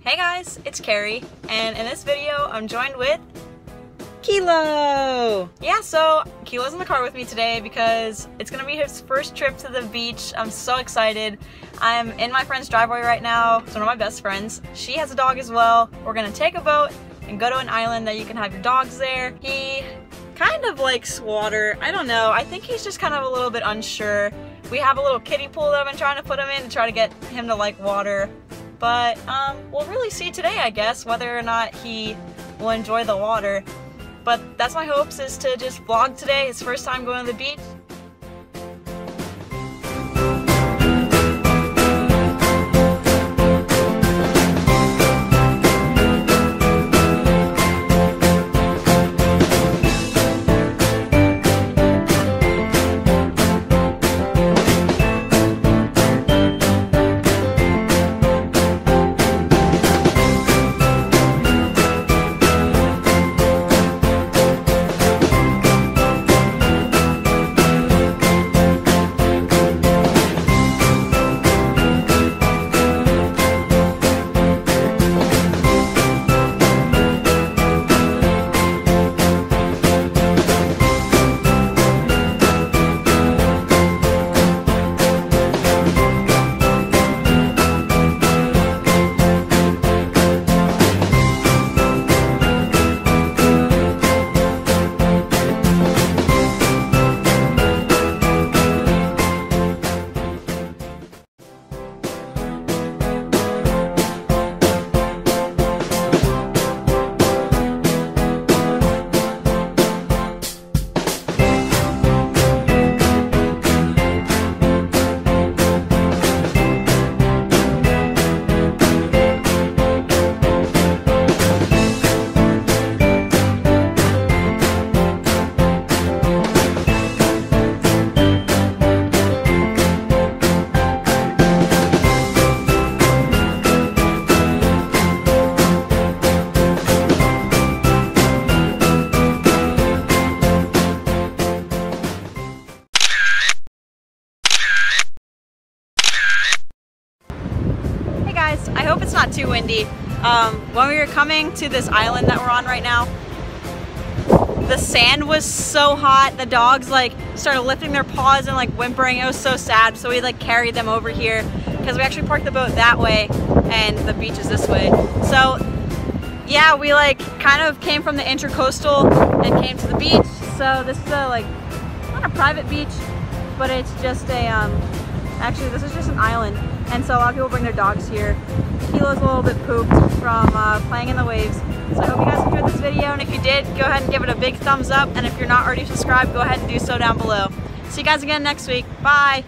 Hey guys, it's Carrie, and in this video I'm joined with Kilo! Yeah, so Kilo's in the car with me today because it's gonna be his first trip to the beach. I'm so excited. I'm in my friend's driveway right now. It's one of my best friends. She has a dog as well. We're gonna take a boat and go to an island that you can have your dogs there. He kind of likes water. I don't know. I think he's just kind of a little bit unsure. We have a little kiddie pool that I've been trying to put him in to try to get him to like water. But we'll really see today, I guess, whether or not he will enjoy the water. But that's my hopes, is to just vlog today, his first time going to the beach. I hope it's not too windy. When we were coming to this island that we're on right now, the sand was so hot. The dogs like started lifting their paws and like whimpering. It was so sad. So we like carried them over here because we actually parked the boat that way and the beach is this way. So yeah, we like kind of came from the intercoastal and came to the beach. So this is a like, not a private beach, but it's just a, actually this is just an island. And so a lot of people bring their dogs here. Kilo's a little bit pooped from playing in the waves. So I hope you guys enjoyed this video, and if you did, go ahead and give it a big thumbs up, and if you're not already subscribed, go ahead and do so down below. See you guys again next week. Bye!